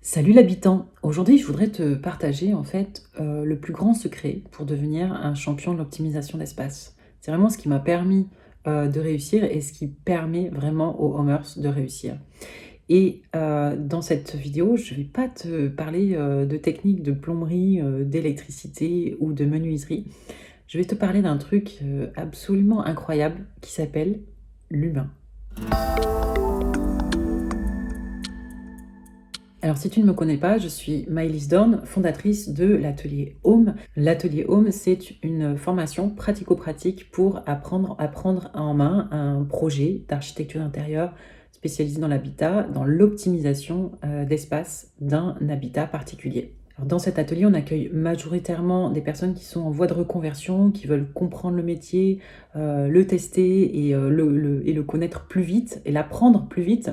Salut l'habitant! Aujourd'hui, je voudrais te partager le plus grand secret pour devenir un champion de l'optimisation d'espace. C'est vraiment ce qui m'a permis de réussir et ce qui permet vraiment aux homers de réussir. Et dans cette vidéo, je ne vais pas te parler de techniques de plomberie, d'électricité ou de menuiserie. Je vais te parler d'un truc absolument incroyable qui s'appelle l'humain. Alors, si tu ne me connais pas, je suis Maëlys Dorn, fondatrice de l'atelier Home. L'atelier Home, c'est une formation pratico-pratique pour apprendre à prendre en main un projet d'architecture d'intérieur spécialisé dans l'habitat, dans l'optimisation d'espace d'un habitat particulier. Alors, dans cet atelier, on accueille majoritairement des personnes qui sont en voie de reconversion, qui veulent comprendre le métier, le tester et le connaître plus vite et l'apprendre plus vite.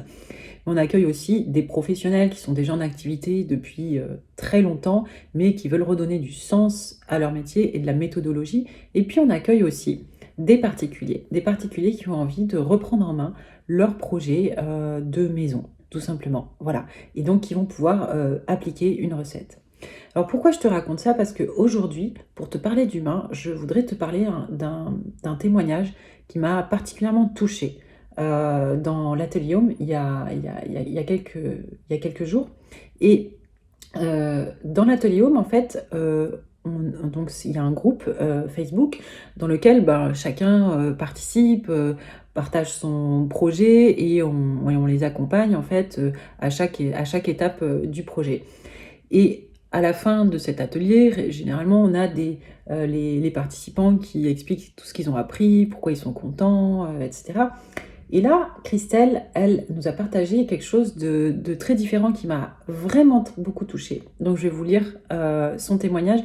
On accueille aussi des professionnels qui sont déjà en activité depuis très longtemps, mais qui veulent redonner du sens à leur métier et de la méthodologie. Et puis on accueille aussi des particuliers qui ont envie de reprendre en main leur projet de maison, tout simplement. Voilà. Et donc qui vont pouvoir appliquer une recette. Alors pourquoi je te raconte ça? Parce qu'aujourd'hui, pour te parler d'humain, je voudrais te parler d'un témoignage qui m'a particulièrement touchée. Dans l'atelier Home, il y a quelques jours. Et dans l'atelier Home, en fait, donc il y a un groupe Facebook dans lequel chacun participe, partage son projet et on les accompagne en fait à chaque étape du projet. Et à la fin de cet atelier, généralement, on a les participants qui expliquent tout ce qu'ils ont appris, pourquoi ils sont contents, etc. Et là, Christelle, elle nous a partagé quelque chose de très différent qui m'a vraiment beaucoup touchée. Donc, je vais vous lire son témoignage.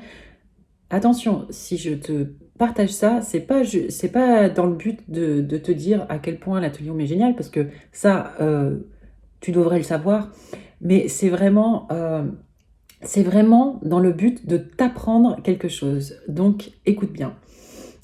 Attention, si je te partage ça, c'est pas dans le but de te dire à quel point l'atelier Home est génial, parce que ça, tu devrais le savoir. Mais c'est vraiment dans le but de t'apprendre quelque chose. Donc, écoute bien.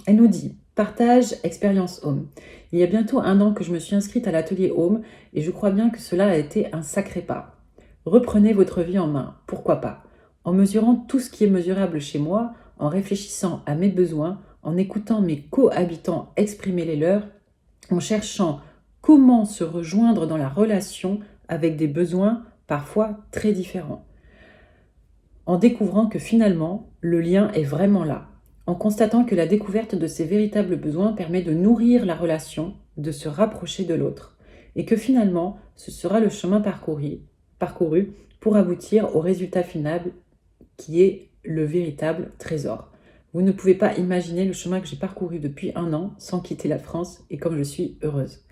Elle nous dit: partage expérience Home. Il y a bientôt 1 an que je me suis inscrite à l'atelier Home et je crois bien que cela a été un sacré pas. Reprenez votre vie en main, pourquoi pas? En mesurant tout ce qui est mesurable chez moi, en réfléchissant à mes besoins, en écoutant mes cohabitants exprimer les leurs, en cherchant comment se rejoindre dans la relation avec des besoins parfois très différents. En découvrant que finalement, le lien est vraiment là. En constatant que la découverte de ces véritables besoins permet de nourrir la relation, de se rapprocher de l'autre, et que finalement, ce sera le chemin parcouru pour aboutir au résultat final qui est le véritable trésor. Vous ne pouvez pas imaginer le chemin que j'ai parcouru depuis 1 an sans quitter la France et comme je suis heureuse.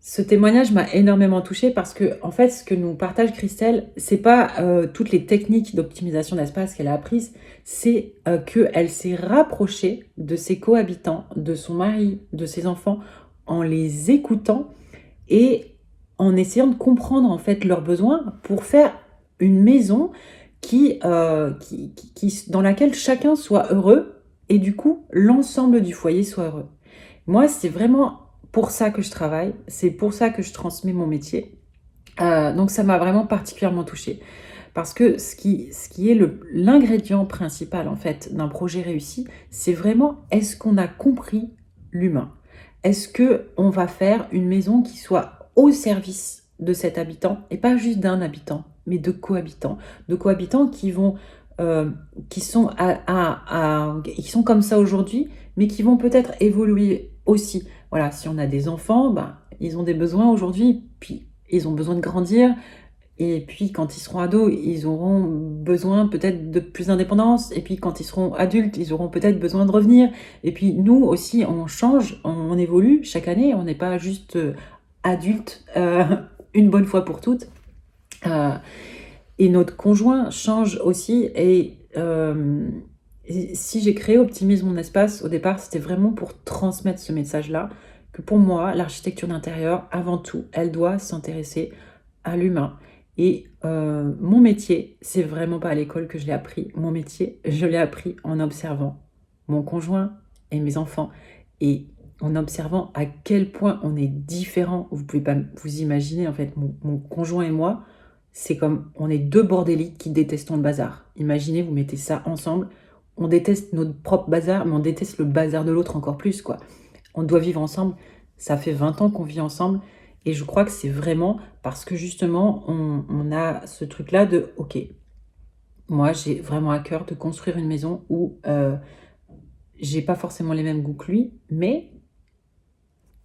Ce témoignage m'a énormément touchée parce que, en fait, ce que nous partage Christelle, c'est pas toutes les techniques d'optimisation d'espace qu'elle a apprises, c'est qu'elle s'est rapprochée de ses cohabitants, de son mari, de ses enfants, en les écoutant et en essayant de comprendre en fait leurs besoins pour faire une maison dans laquelle chacun soit heureux et du coup l'ensemble du foyer soit heureux. Moi, c'est vraiment pour ça que je travaille, c'est pour ça que je transmets mon métier. Donc ça m'a vraiment particulièrement touchée. Parce que ce qui est l'ingrédient principal en fait d'un projet réussi, c'est vraiment est-ce qu'on a compris l'humain? Est-ce qu'on va faire une maison qui soit au service de cet habitant et pas juste d'un habitant, mais de cohabitants qui vont qui sont qui sont comme ça aujourd'hui, mais qui vont peut-être évoluer aussi. Voilà, si on a des enfants, ils ont des besoins aujourd'hui, puis ils ont besoin de grandir, et puis quand ils seront ados, ils auront besoin peut-être de plus d'indépendance, et puis quand ils seront adultes, ils auront peut-être besoin de revenir. Et puis nous aussi, on change, on évolue chaque année, on n'est pas juste adulte une bonne fois pour toutes. Et notre conjoint change aussi. Et si j'ai créé Optimise mon espace, au départ, c'était vraiment pour transmettre ce message-là, que pour moi, l'architecture d'intérieur, avant tout, elle doit s'intéresser à l'humain. Et mon métier, c'est vraiment pas à l'école que je l'ai appris. Mon métier, je l'ai appris en observant mon conjoint et mes enfants. Et en observant à quel point on est différents. Vous pouvez pas vous imaginer, en fait, mon conjoint et moi, c'est comme on est deux bordéliques qui détestons le bazar. Imaginez, vous mettez ça ensemble, on déteste notre propre bazar, mais on déteste le bazar de l'autre encore plus, quoi. On doit vivre ensemble, ça fait 20 ans qu'on vit ensemble, et je crois que c'est vraiment parce que justement, on a ce truc-là de, ok, moi j'ai vraiment à cœur de construire une maison où j'ai pas forcément les mêmes goûts que lui, mais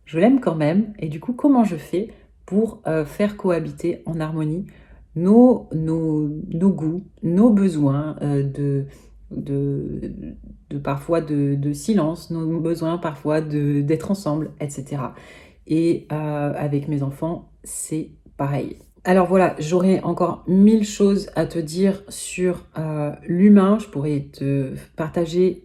je l'aime quand même, et du coup, comment je fais pour faire cohabiter en harmonie nos goûts, nos besoins parfois de silence, nos besoins parfois d'être ensemble, etc. Et avec mes enfants, c'est pareil. Alors voilà, j'aurais encore 1000 choses à te dire sur l'humain. Je pourrais te partager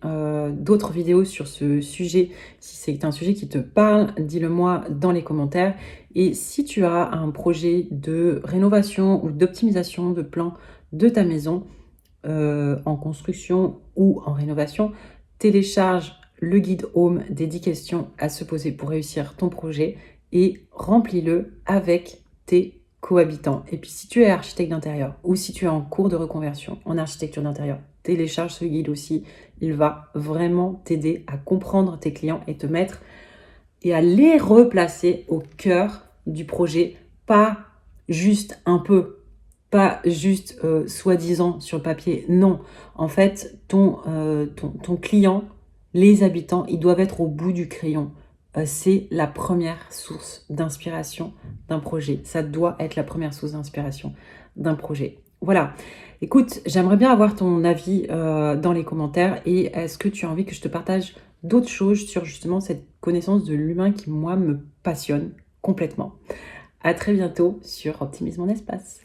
d'autres vidéos sur ce sujet. Si c'est un sujet qui te parle, dis-le moi dans les commentaires. Et si tu as un projet de rénovation ou d'optimisation de plan de ta maison en construction ou en rénovation, télécharge le guide Home des 10 questions à se poser pour réussir ton projet et remplis-le avec tes cohabitants. Et puis si tu es architecte d'intérieur ou si tu es en cours de reconversion en architecture d'intérieur, télécharge ce guide aussi. Il va vraiment t'aider à comprendre tes clients et te mettre et à les replacer au cœur du projet, pas juste un peu, pas juste soi-disant sur le papier. Non, en fait, ton client, les habitants, ils doivent être au bout du crayon. C'est la première source d'inspiration d'un projet. Ça doit être la première source d'inspiration d'un projet. Voilà. Écoute, j'aimerais bien avoir ton avis dans les commentaires et est-ce que tu as envie que je te partage d'autres choses sur justement cette connaissance de l'humain qui, moi, me passionne complètement. À très bientôt sur Optimise mon espace.